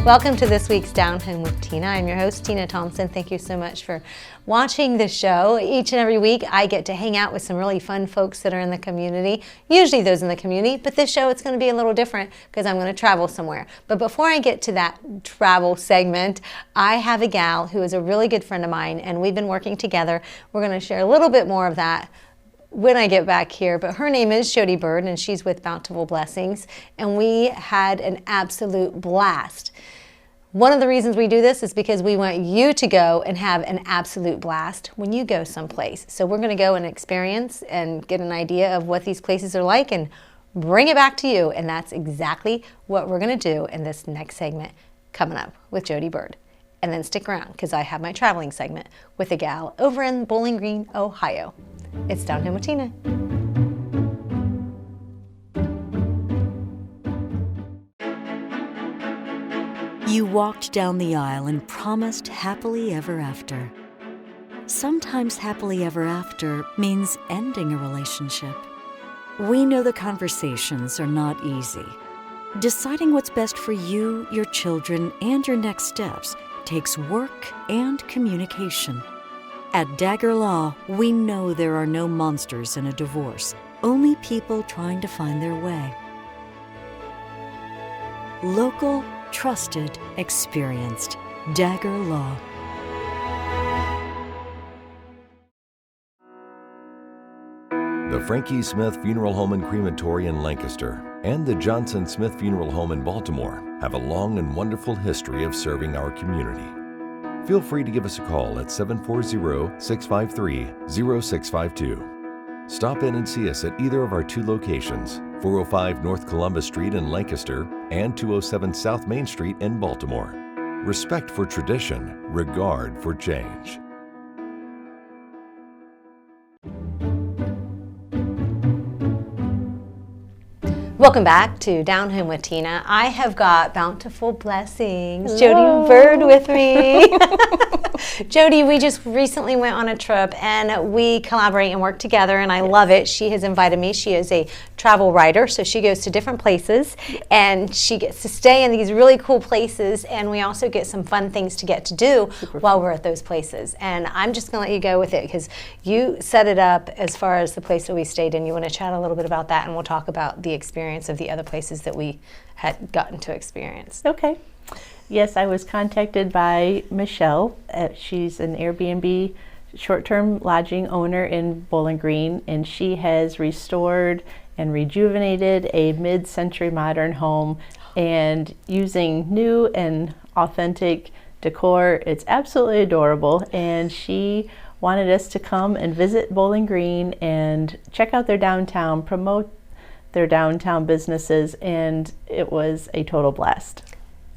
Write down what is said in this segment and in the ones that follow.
Welcome to this week's Down Home with Tina. I'm your host, Tina Thompson. Thank you so much for watching the show. Each and every week, I get to hang out with some really fun folks that are in the community, usually those in the community, but this show, it's going to be a little different because I'm going to travel somewhere. But before I get to that travel segment, I have a gal who is a really good friend of mine, and we've been working together. We're going to share a little bit more of that when I get back here, but her name is Jodi Bird, and she's with Bountiful Blessings, and we had an absolute blast. One of the reasons we do this is because we want you to go and have an absolute blast when you go someplace. So we're going to go and experience and get an idea of what these places are like and bring it back to you, and that's exactly what we're going to do in this next segment coming up with Jodi Bird. And then stick around because I have my traveling segment with a gal over in Bowling Green, Ohio. It's Down Home with Tina. You walked down the aisle and promised happily ever after. Sometimes happily ever after means ending a relationship. We know the conversations are not easy. Deciding what's best for you, your children, and your next steps takes work and communication. At Dagger Law, we know there are no monsters in a divorce, only people trying to find their way. Local, trusted, experienced. Dagger Law. The Frankie Smith Funeral Home and Crematory in Lancaster and the Johnson Smith Funeral Home in Baltimore have a long and wonderful history of serving our community. Feel free to give us a call at 740-653-0652. Stop in and see us at either of our two locations, 405 North Columbus Street in Lancaster and 207 South Main Street in Baltimore. Respect for tradition, regard for change. Welcome back to Down Home with Tina. I have got Bountiful Blessings, Jodi Bird with me. Jodi, we just recently went on a trip and we collaborate and work together, and I love it. She has invited me. She is a travel writer, so she goes to different places and she gets to stay in these really cool places, and we also get some fun things to get to do while we're at those places. And I'm just going to let you go with it because you set it up as far as the place that we stayed in. You want to chat a little bit about that, and we'll talk about the experience of the other places that we had gotten to experience. Okay. Yes, I was contacted by Michelle. She's an Airbnb short-term lodging owner in Bowling Green, and she has restored and rejuvenated a mid-century modern home and using new and authentic decor. It's absolutely adorable, and she wanted us to come and visit Bowling Green and check out their downtown, promote their downtown businesses, and it was a total blast.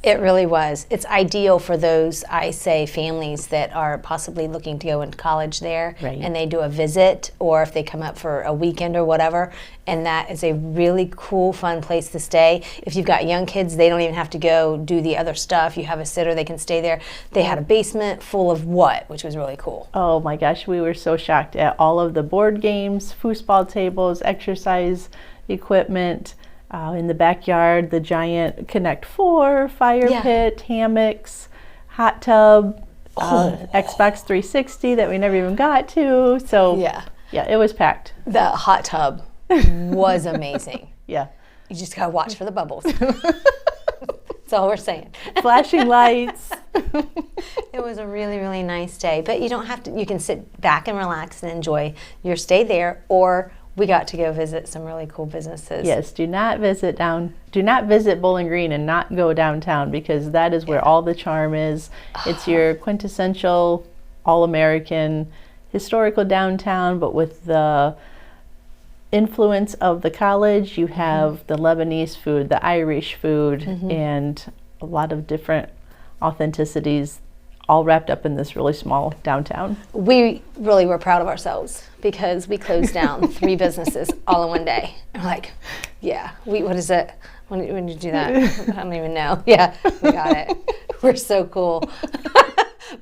It really was. It's ideal for those, I say, families that are possibly looking to go into college there, right, and they do a visit, or if they come up for a weekend or whatever, and that is a really cool, fun place to stay. If you've got young kids, they don't even have to go do the other stuff. You have a sitter, they can stay there. They had a basement full of which was really cool. Oh my gosh, we were so shocked at all of the board games, foosball tables, exercise equipment. In the backyard, the giant Connect 4, fire pit, hammocks, hot tub, Xbox 360 that we never even got to. So yeah, it was packed. The hot tub was amazing. Yeah. You just gotta watch for the bubbles. That's all we're saying. Flashing lights. It was a really, really nice day. But you don't have to, you can sit back and relax and enjoy your stay there, or we got to go visit some really cool businesses. Yes, do not visit Bowling Green and not go downtown, because that is where all the charm is. It's your quintessential all-American historical downtown, but with the influence of the college. You have the Lebanese food, the Irish food, and a lot of different authenticities all wrapped up in this really small downtown. We really were proud of ourselves because we closed down 3 businesses all in one day. And we're like, yeah, what is it? When did you do that? I don't even know. Yeah, we got it. We're so cool.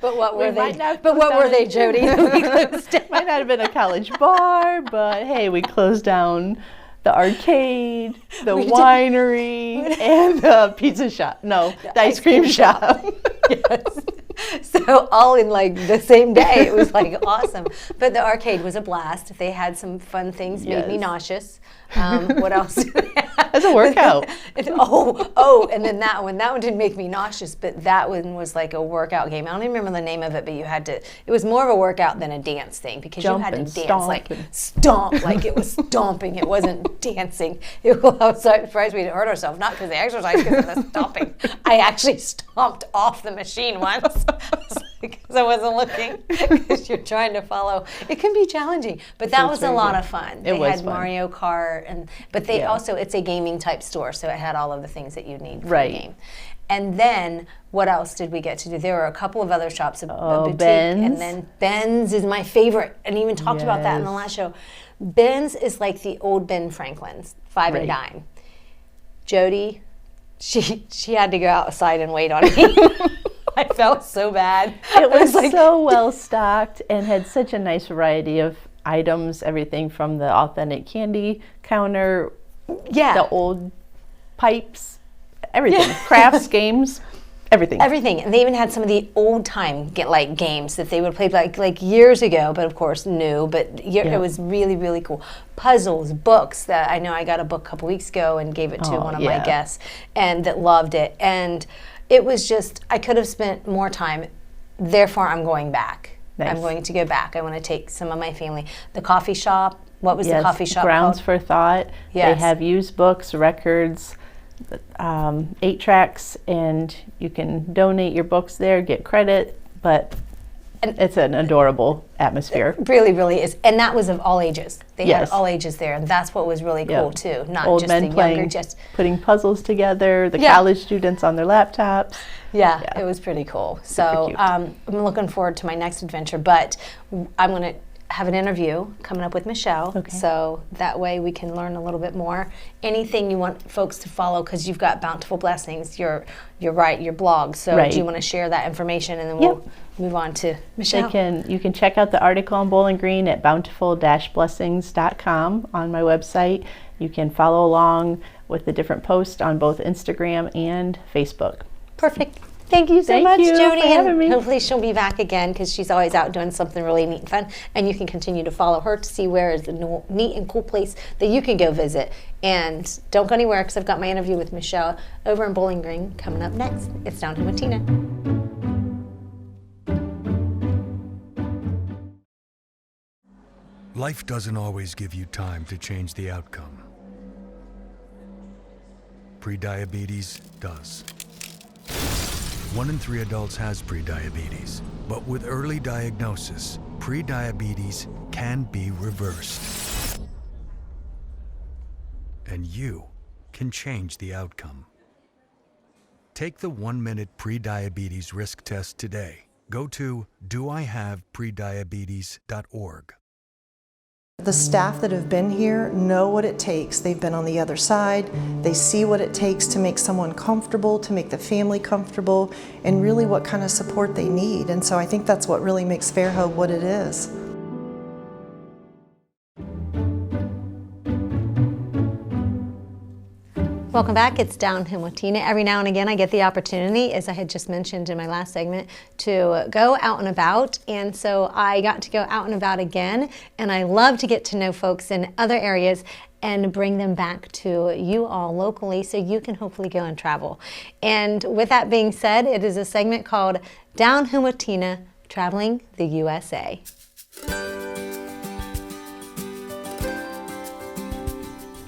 But what were they? But what were they, Jodi? We closed down. Might not have been a college bar, but hey, we closed down the arcade, the winery, and the pizza shop. No, the ice cream shop. Yes. So all in like the same day. It was like awesome. But the arcade was a blast. They had some fun things, made me nauseous. What else? As a workout. And then that one didn't make me nauseous, but that one was like a workout game. I don't even remember the name of it, but you had to, it was more of a workout than a dance thing because Jump you had to and dance, stomp, like it was stomping. It wasn't dancing. I was so surprised we didn't hurt ourselves, not because of the exercise, because of the stomping. I actually stomped off the machine once because I wasn't looking, because you're trying to follow. It can be challenging, but that was a lot of fun. They had Mario Kart, but they also, it's a gaming type store, so it had all of the things that you need for the game. And then what else did we get to do? There were a couple of other shops, a boutique, Ben's. and then Ben's is my favorite, and even talked about that in the last show. Ben's is like the old Ben Franklin's, 5 and dime. Jodi, she had to go outside and wait on me. I felt so bad. It was like, so well stocked and had such a nice variety of items, everything from the authentic candy counter, the old pipes, everything, crafts, games, everything. Everything. And they even had some of the old time games that they would play like years ago, but of course new, but it was really, really cool. Puzzles, books. That I know I got a book a couple weeks ago and gave it to one of my guests, and that loved it. And it was just, I could have spent more time, therefore I'm going back. Nice. I'm going to go back. I want to take some of my family. The coffee shop, what was the coffee shop Grounds called? for Thought. They have used books, records, 8 tracks, and you can donate your books there, get credit, but it's an adorable atmosphere. It really, really is. And that was of all ages. They had all ages there, and that's what was really cool too. Not old just men the playing, younger, putting puzzles together, the college students on their laptops. Yeah, it was pretty cool. So I'm looking forward to my next adventure, but I'm going to have an interview coming up with Michelle, so that way we can learn a little bit more. Anything you want folks to follow, because you've got Bountiful Blessings, your blog, so do you want to share that information, and then we'll move on to Michelle? You can check out the article on Bowling Green at bountiful-blessings.com on my website. You can follow along with the different posts on both Instagram and Facebook. Perfect. Thank you so much, Jodi, for having me. Hopefully she'll be back again, because she's always out doing something really neat and fun, and you can continue to follow her to see where is the neat and cool place that you can go visit. And don't go anywhere, because I've got my interview with Michelle over in Bowling Green coming up next. It's Downtown with Tina. Life doesn't always give you time to change the outcome. Prediabetes does. 1 in 3 adults has prediabetes, but with early diagnosis, prediabetes can be reversed. And you can change the outcome. Take the 1-minute prediabetes risk test today. Go to doihaveprediabetes.org. The staff that have been here know what it takes. They've been on the other side. They see what it takes to make someone comfortable, to make the family comfortable, and really what kind of support they need. And so I think that's what really makes Fairhope what it is. Welcome back. It's Downtown with Tina. Every now and again I get the opportunity, as I had just mentioned in my last segment, to go out and about. And so I got to go out and about again, and I love to get to know folks in other areas and bring them back to you all locally so you can hopefully go and travel. And with that being said, it is a segment called Downtown with Tina, Traveling the USA.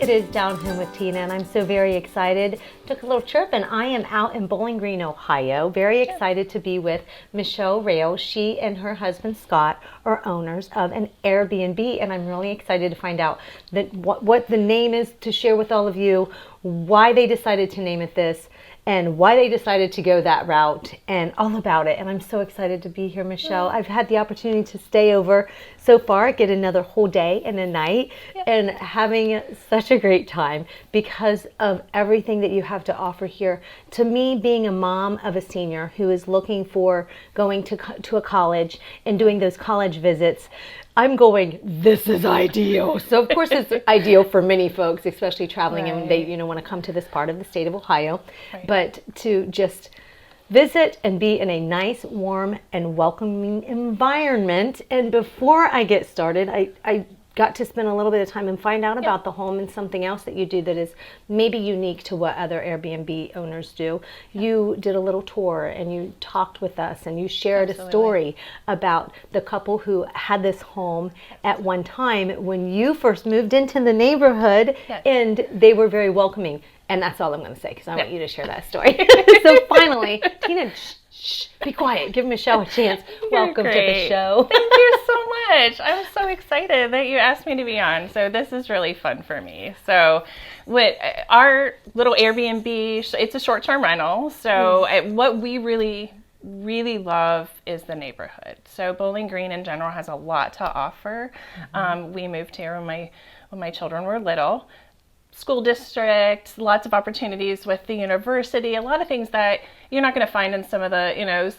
It is Downtown with Tina, and I'm so very excited. Took a little trip, and I am out in Bowling Green, Ohio. Very excited to be with Michelle Reil. She and her husband Scott are owners of an Airbnb, and I'm really excited to find out that what the name is, to share with all of you why they decided to name it this, and why they decided to go that route, and all about it. And I'm so excited to be here, Michelle. I've had the opportunity to stay over so far, get another whole day and a night, and having such a great time because of everything that you have to offer here. To me, being a mom of a senior who is looking for going to a college and doing those college visits, I'm going, this is ideal. So of course it's ideal for many folks, especially traveling and they, want to come to this part of the state of Ohio. Right. But to just visit and be in a nice, warm, and welcoming environment. And before I get started, I got to spend a little bit of time and find out about the home and something else that you do that is maybe unique to what other Airbnb owners do. You did a little tour and you talked with us and you shared a story about the couple who had this home at one time when you first moved into the neighborhood, and they were very welcoming. And that's all I'm going to say because I want you to share that story. So finally, Tina, shh, be quiet. Give Michelle a chance. Welcome to the show. Thank you so much. I'm so excited that you asked me to be on. So this is really fun for me. So with our little Airbnb, it's a short-term rental. So what we really love is the neighborhood. So Bowling Green in general has a lot to offer. We moved here when my children were little. School district, lots of opportunities with the university, a lot of things that you're not going to find in some of the,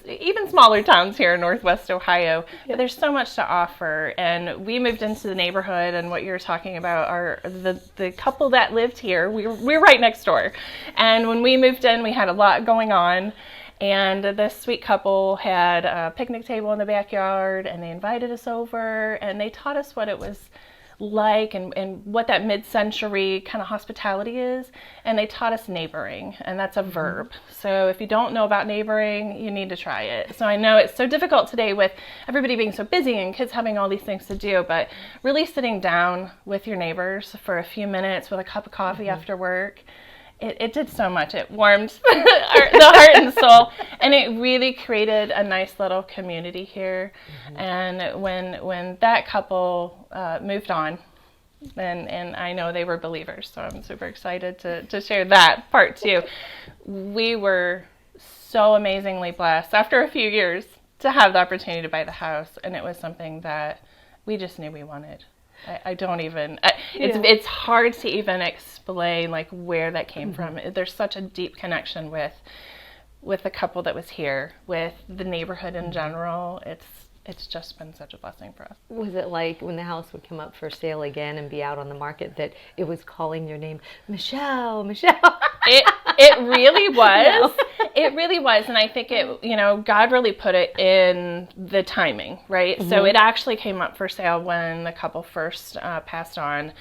even smaller towns here in Northwest Ohio. But there's so much to offer. And we moved into the neighborhood, and what you're talking about are the couple that lived here. We're right next door. And when we moved in, we had a lot going on. And this sweet couple had a picnic table in the backyard, and they invited us over, and they taught us what it was like and what that mid-century kind of hospitality is, and they taught us neighboring, and that's a verb. So if you don't know about neighboring, you need to try it. So I know it's so difficult today with everybody being so busy and kids having all these things to do, but really sitting down with your neighbors for a few minutes with a cup of coffee after work, it did so much. It warmed the heart and soul, and it really created a nice little community here. And when that couple moved on, and I know they were believers, so I'm super excited to share that part too. We were so amazingly blessed after a few years to have the opportunity to buy the house, and it was something that we just knew we wanted. I don't even, it's hard to even explain like where that came from. There's such a deep connection with the couple that was here, with the neighborhood in general. It's just been such a blessing for us. Was it like when the house would come up for sale again and be out on the market that it was calling your name, Michelle, Michelle? It really was. It really was. And I think God really put it in the timing, right? So it actually came up for sale when the couple first passed on.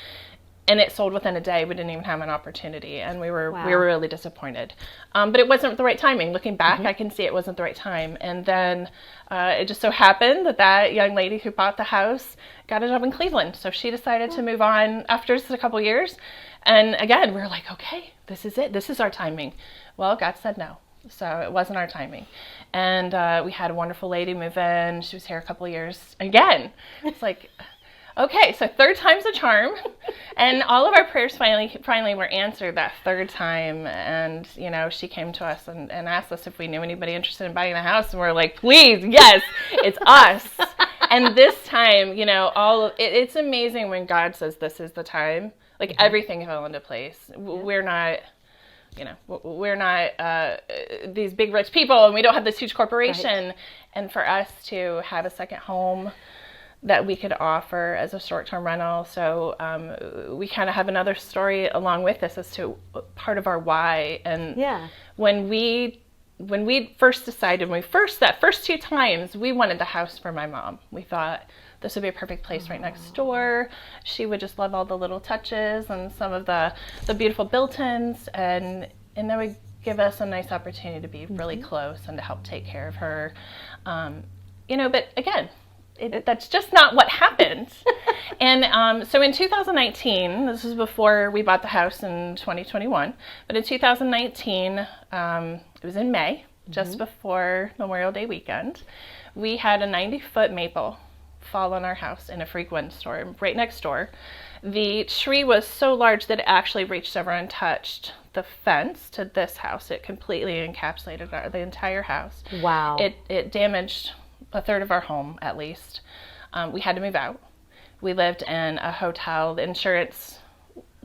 And it sold within a day. We didn't even have an opportunity, and we were really disappointed. But it wasn't the right timing. Looking back, I can see it wasn't the right time. And then it just so happened that young lady who bought the house got a job in Cleveland. So she decided to move on after just a couple years. And again, we were like, okay, this is it. This is our timing. Well, God said no. So it wasn't our timing. And we had a wonderful lady move in. She was here a couple years. Again, it's like, okay, so third time's a charm. And all of our prayers finally were answered that third time. And, she came to us and asked us if we knew anybody interested in buying the house. And we're like, please, yes, it's us. And this time, it's amazing when God says this is the time. Like everything fell into place. We're not these big rich people, and we don't have this huge corporation. Right. And for us to have a second home that we could offer as a short-term rental. So we kind of have another story along with this as to part of our why. And when we first decided, that first two times, we wanted the house for my mom. We thought this would be a perfect place right next door. She would just love all the little touches and some of the beautiful built-ins, and that would give us a nice opportunity to be really close and to help take care of her. But again, that's just not what happened. And so in 2019, this was before we bought the house in 2021, but in 2019, it was in May, just before Memorial Day weekend, we had a 90-foot maple fall on our house in a freak windstorm right next door. The tree was so large that it actually reached over and touched the fence to this house. It completely encapsulated the entire house. Wow. It damaged a third of our home, at least. We had to move out. We lived in a hotel. The insurance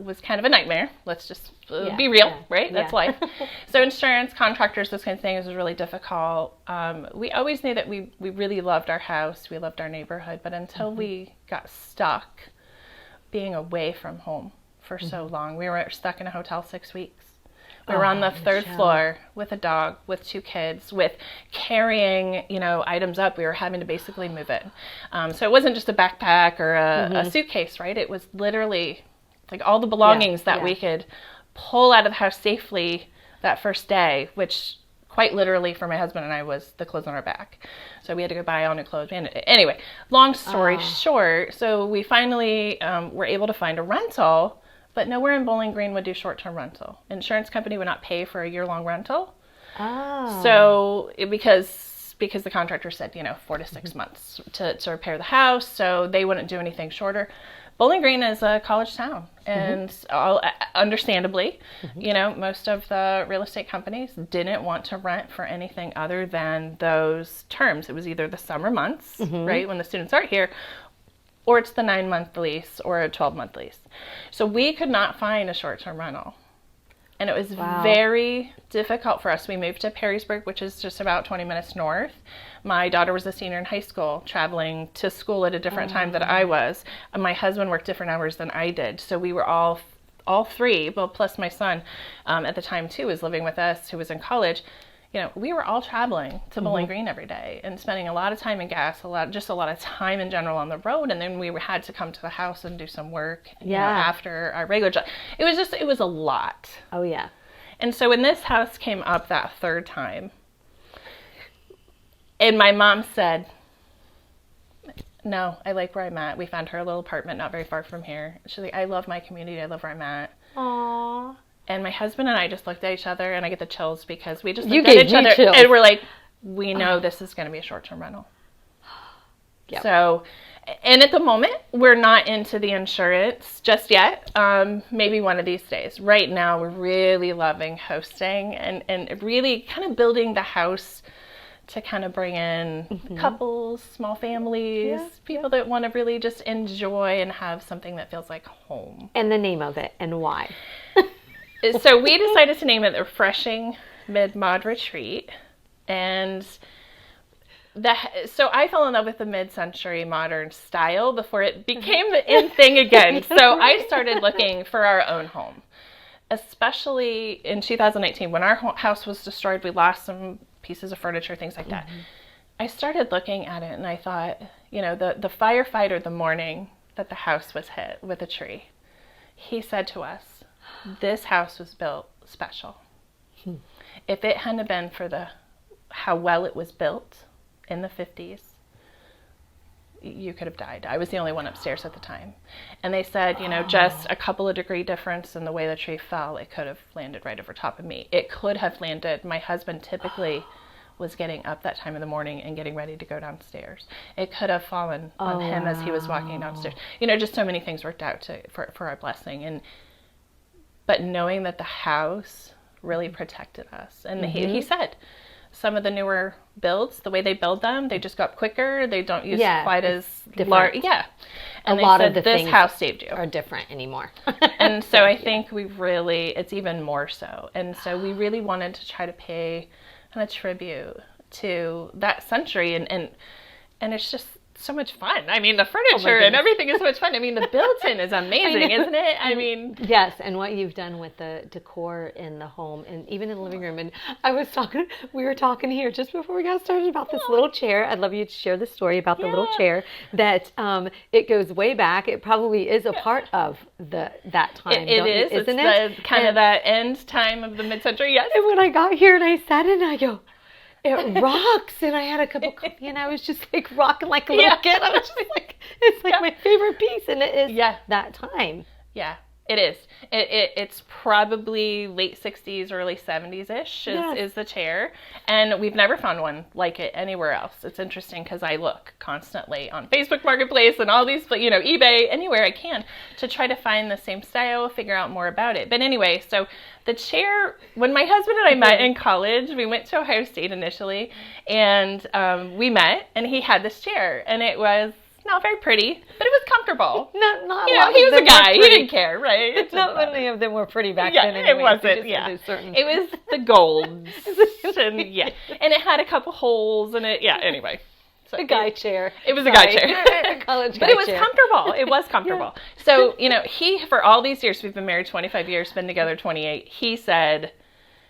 was kind of a nightmare. Let's just be real, right? That's life. So insurance, contractors, those kinds of things was really difficult. We always knew that we really loved our house. We loved our neighborhood. But until we got stuck being away from home for so long, we were stuck in a hotel 6 weeks. We were on the third floor with a dog, with 2 kids, with carrying, items up. We were having to basically move it. So it wasn't just a backpack or a suitcase, right? It was literally like all the belongings that we could pull out of the house safely that first day, which quite literally for my husband and I was the clothes on our back. So we had to go buy all new clothes. Anyway, long story short, so we finally were able to find a rental. But nowhere in Bowling Green would do short-term rental. Insurance company would not pay for a year-long rental. So because the contractor said, 4 to 6 months to repair the house, so they wouldn't do anything shorter. Bowling Green is a college town, and understandably, most of the real estate companies didn't want to rent for anything other than those terms. It was either the summer months, right, when the students aren't here, or it's the 9-month lease or a 12-month lease. So we could not find a short-term rental. And it was very difficult for us. We moved to Perrysburg, which is just about 20 minutes north. My daughter was a senior in high school, traveling to school at a different time than I was. My husband worked different hours than I did. So we were all 3, well, plus my son at the time too was living with us, who was in college. We were all traveling to Bowling Green every day and spending a lot of time in gas, a lot of time in general on the road. And then we had to come to the house and do some work after our regular job. It was a lot. Oh, yeah. And so when this house came up that third time, and my mom said, no, I like where I'm at. We found her a little apartment not very far from here. She's like, I love my community. I love where I'm at. Aww. And my husband and I just looked at each other, and I get the chills because we just looked at each other, and we're like, we know this is going to be a short-term rental. Yep. So, and at the moment, we're not into the insurance just yet. Maybe one of these days. Right now, we're really loving hosting and really kind of building the house to kind of bring in couples, small families, people that want to really just enjoy and have something that feels like home. And the name of it and why? So we decided to name it the Refreshing Mid-Mod Retreat. And so I fell in love with the mid-century modern style before it became the in thing again. So I started looking for our own home, especially in 2018 when our house was destroyed. We lost some pieces of furniture, things like that. I started looking at it and I thought, the firefighter the morning that the house was hit with a tree, he said to us, this house was built special. If it hadn't been for how well it was built in the 50s, you could have died. I was the only one upstairs at the time. And they said, just a couple of degree difference in the way the tree fell, it could have landed right over top of me. It could have landed. My husband typically was getting up that time of the morning and getting ready to go downstairs. It could have fallen on him as he was walking downstairs. Just so many things worked out for our blessing. But knowing that the house really protected us. And he said, some of the newer builds, the way they build them, they just go up quicker. They don't use quite as large. Yeah. And a lot of the this things house saved you. are different anymore. And so I think it's even more so. And so we really wanted to try to pay a tribute to that century. And it's just so much fun. I mean, the furniture and everything is so much fun. I mean, the built-in is amazing, isn't it? I mean, yes, and what you've done with the decor in the home and even in the living room. And we were talking here just before we got started about this little chair. I'd love you to share the story about the little chair that it goes way back. It probably is a part of that time. It is, isn't it? It's kind of that end time of the mid-century, yes. And when I got here and I sat in, I go, it rocks, and I had a cup of coffee, and I was just like rocking like a little kid. I was just like, it's like my favorite piece, and it is that time. Yeah, it is. It's probably late 60s, early 70s-ish is the chair, and we've never found one like it anywhere else. It's interesting because I look constantly on Facebook Marketplace and all these, eBay, anywhere I can to try to find the same style, figure out more about it. But anyway, so the chair, when my husband and I met in college, we went to Ohio State initially, and we met, and he had this chair, and it was not very pretty, but it was comfortable. Not you a know, lot he of was a them guy. were He pretty. didn't care, right? It Not didn't many of them were pretty back yeah, then anyway. it wasn't, They just yeah. had a certain... It was the golds, and yeah. And it had a couple holes in it, yeah, anyway. So a guy chair. It was a guy chair. A college guy But it was chair. comfortable. It was comfortable. So, you know, he, for all these years, we've been married 25 years, been together 28, he said,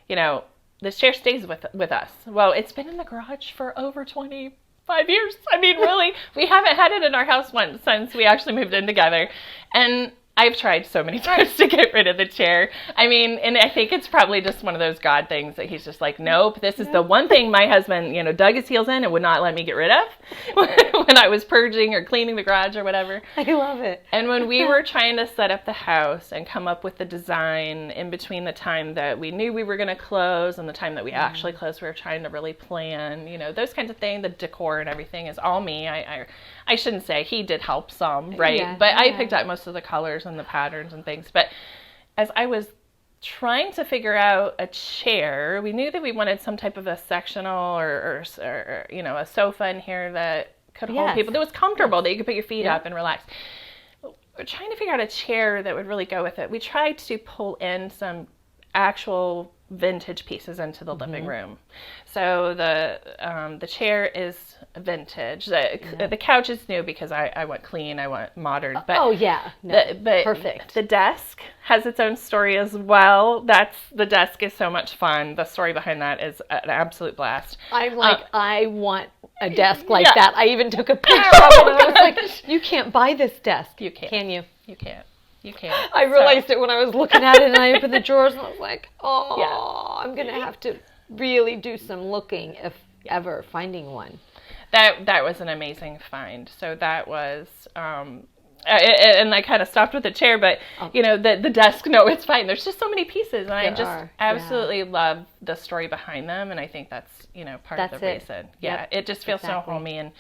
you know, this chair stays with us. Well, it's been in the garage for over 25 years. I mean, really, we haven't had it in our house once since we actually moved in together. And I've tried so many times to get rid of the chair. I mean, and I think it's probably just one of those God things that he's just like, nope, this is the one thing my husband, you know, dug his heels in and would not let me get rid of when I was purging or cleaning the garage or whatever. I love it. And when we were trying to set up the house and come up with the design in between the time that we knew we were going to close and the time that we actually closed, we were trying to really plan, you know, those kinds of things, the decor and everything is all me. I shouldn't say he did help some, right? Yeah, but I picked out most of the colors and the patterns and things. But as I was trying to figure out a chair, we knew that we wanted some type of a sectional or you know, a sofa in here that could hold people, that was comfortable, that you could put your feet up and relax. We're trying to figure out a chair that would really go with it. We tried to pull in some actual vintage pieces into the living room. So the chair is vintage. The couch is new because I want clean, I want modern. But but perfect. The desk has its own story as well. The desk is so much fun. The story behind that is an absolute blast. I'm like, I want a desk like that. I even took a picture of it and I was like, you can't buy this desk. You can't. Can you? You can't. You can't. I realized it when I was looking at it and I opened the drawers and I was like, I'm going to have to really do some looking if ever finding one. That was an amazing find. So that was, and I kind of stopped with the chair, but you know, the desk, no, it's fine. There's just so many pieces and I just absolutely love the story behind them. And I think that's, you know, part of the reason. Yeah. It just feels so homey.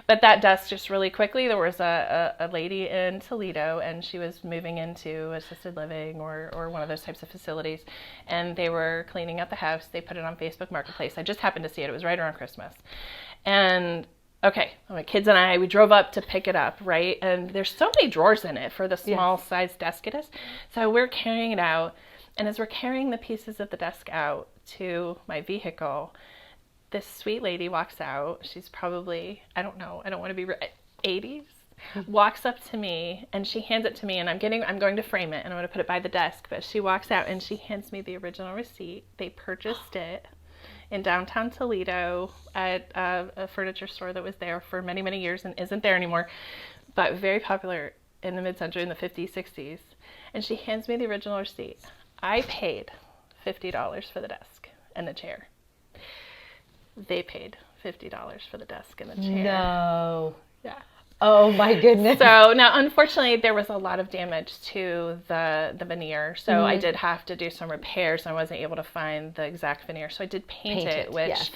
But that desk, just really quickly, there was a lady in Toledo and she was moving into assisted living or one of those types of facilities. And they were cleaning out the house. They put it on Facebook Marketplace. I just happened to see it. It was right around Christmas. And okay, my kids and I, we drove up to pick it up, right? And there's so many drawers in it for the small size desk it is. So we're carrying it out. And as we're carrying the pieces of the desk out to my vehicle, this sweet lady walks out. She's probably, I don't know, I don't want to be 80s. Walks up to me and she hands it to me and I'm going to frame it and I'm going to put it by the desk. But she walks out and she hands me the original receipt. They purchased it in downtown Toledo at a furniture store that was there for many, many years and isn't there anymore, but very popular in the mid-century in the 50s, 60s. And she hands me the original receipt. I paid $50 for the desk and the chair. They paid $50 for the desk and the chair. No. Yeah. Oh my goodness. So now, unfortunately, there was a lot of damage to the veneer. So I did have to do some repairs. I wasn't able to find the exact veneer. So I did paint it, which,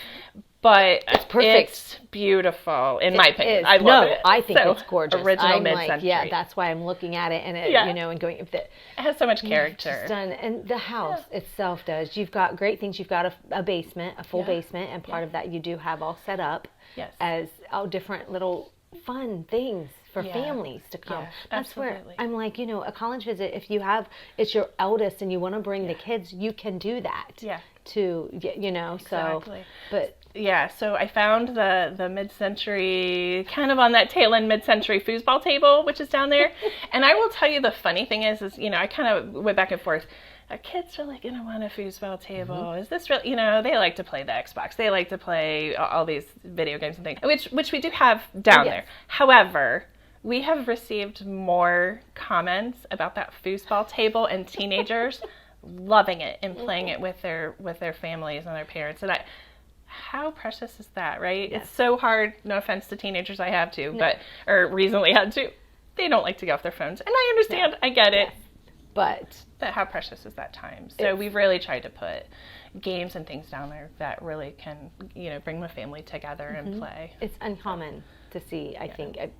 but it's perfect. It's beautiful, in my opinion. I love it. I think it's gorgeous. Original I'm mid-century. like, that's why I'm looking at it and it, you know, and going, it has so much character. It's done. And the house itself does. You've got great things. You've got a basement, a full basement, and part of that you do have all set up as all different little fun things for families to come. That's where I'm like, you know, a college visit, if you have, it's your eldest and you want to bring the kids, you can do that. To, you know, so, but. Yeah, so I found the mid-century, kind of on that tail end mid-century foosball table, which is down there. And I will tell you the funny thing is, you know, I kind of went back and forth. Our kids are like, going to want a foosball table. Is this real? You know, they like to play the Xbox. They like to play all these video games and things, which we do have down there. However, we have received more comments about that foosball table and teenagers loving it and playing it with their families and their parents. And how precious is that, right? It's so hard. No offense to teenagers, I have to, or recently had to. They don't like to get off their phones, and I understand. I get it. But how precious is that time? So we've really tried to put games and things down there that really can, you know, bring the family together and play. It's uncommon to see, I think, at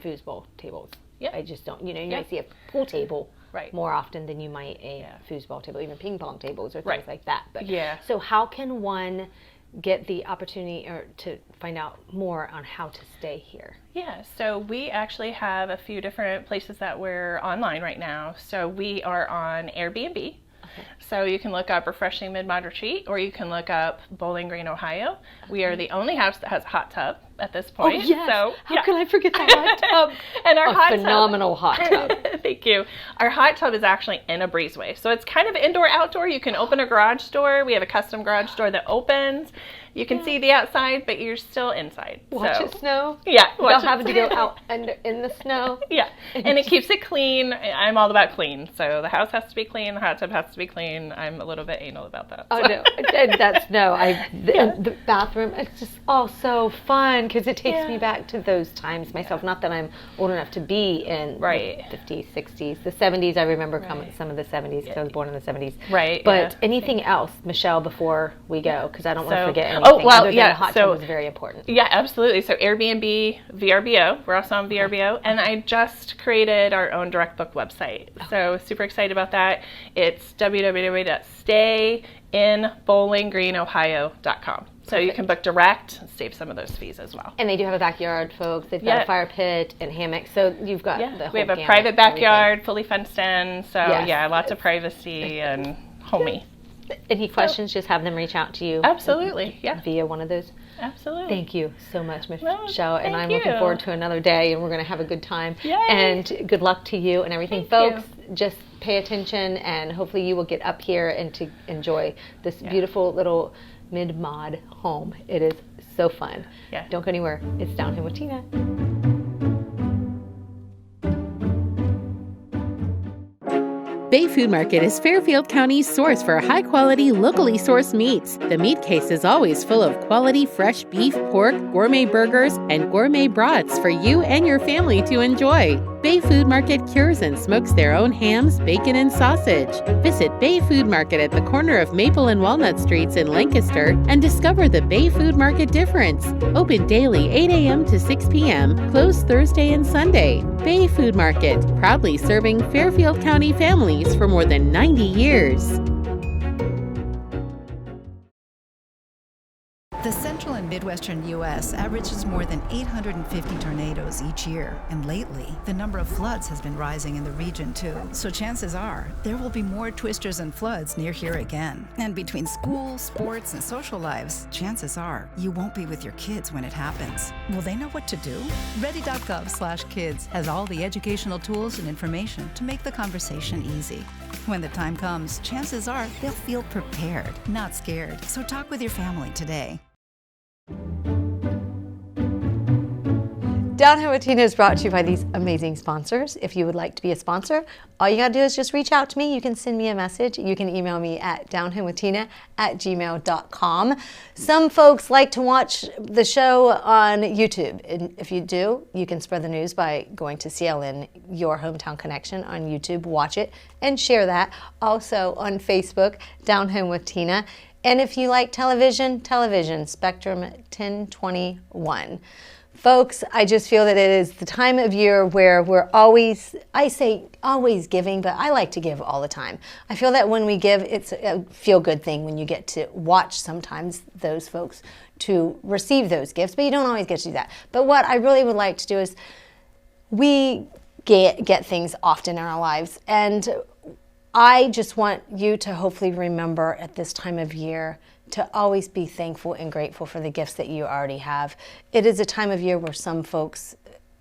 foosball tables. I just don't, you know, you might see a pool table more often than you might a foosball table, even ping pong tables or things like that. But so how can one get the opportunity or to find out more on how to stay here? Yeah, so we actually have a few different places that we're online right now. So we are on Airbnb. So you can look up Refreshing Mid-Mod Retreat, or you can look up Bowling Green, Ohio. We are the only house that has a hot tub at this point. Oh, yes. So, How can I forget the hot tub? And our hot phenomenal hot tub. Thank you. Our hot tub is actually in a breezeway. So it's kind of indoor-outdoor. You can open a garage door. We have a custom garage door that opens. You can see the outside, but you're still inside. Watch it snow. Yeah. Without having to go out in the snow. Yeah. And it keeps it clean. I'm all about clean. So the house has to be clean. The hot tub has to be clean. I'm a little bit anal about that. Oh, no. The bathroom, it's just all so fun because it takes me back to those times myself. Not that I'm old enough to be in the 50s, 60s. The 70s, I remember some of the 70s because I was born in the 70s. Right. But anything else, Michelle, before we go, because I don't want to forget anything. Oh, well, other than the hot tub was very important. Yeah, absolutely. So Airbnb, VRBO, we're also on VRBO, and I just created our own direct book website. So super excited about that. It's www.stayinbowlinggreenohio.com. So you can book direct and save some of those fees as well. And they do have a backyard, folks. They've got a fire pit and hammocks. So you've got the whole we have a gamut, private backyard, fully fenced in. So lots of privacy and homey. Any questions, just have them reach out to you. Absolutely, via one of those. Absolutely. Thank you so much, Michelle. And I'm thank looking forward to another day, and we're going to have a good time. Yay. And good luck to you and everything. Folks, just pay attention, and hopefully you will get up here and to enjoy this beautiful little mid-mod home. It is so fun. Yeah. Don't go anywhere. It's Down Home with Tina. Bay Food Market is Fairfield County's source for high-quality, locally sourced meats. The meat case is always full of quality fresh beef, pork, gourmet burgers, and gourmet brats for you and your family to enjoy. Bay Food Market cures and smokes their own hams, bacon, and sausage. Visit Bay Food Market at the corner of Maple and Walnut Streets in Lancaster and discover the Bay Food Market difference. Open daily 8 a.m. to 6 p.m., closed Thursday and Sunday. Bay Food Market, proudly serving Fairfield County families for more than 90 years. The central and midwestern U.S. averages more than 850 tornadoes each year, and lately, the number of floods has been rising in the region too. So chances are, there will be more twisters and floods near here again. And between school, sports, and social lives, chances are, you won't be with your kids when it happens. Will they know what to do? Ready.gov/kids has all the educational tools and information to make the conversation easy. When the time comes, chances are they'll feel prepared, not scared. So talk with your family today. Down Home with Tina is brought to you by these amazing sponsors. If you would like to be a sponsor, all you gotta do is just reach out to me. You can send me a message. You can email me at downhomewithtina@gmail.com. Some folks like to watch the show on YouTube. And if you do, you can spread the news by going to CLN, Your Hometown Connection on YouTube. Watch it and share that. Also on Facebook, Down Home with Tina. And if you like television, Spectrum 1021. Folks, I just feel that it is the time of year where we're always, I say always giving, but I like to give all the time. I feel that when we give, it's a feel-good thing when you get to watch sometimes those folks to receive those gifts, but you don't always get to do that. But what I really would like to do is we get things often in our lives, and I just want you to hopefully remember at this time of year to always be thankful and grateful for the gifts that you already have. It is a time of year where some folks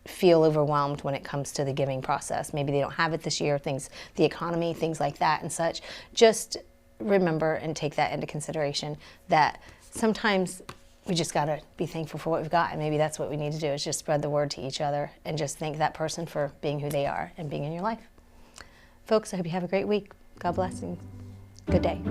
feel overwhelmed when it comes to the giving process. Maybe they don't have it this year, the economy, things like that and such. Just remember and take that into consideration that sometimes we just gotta be thankful for what we've got, and maybe that's what we need to do is just spread the word to each other and just thank that person for being who they are and being in your life. Folks, I hope you have a great week. God bless and good day.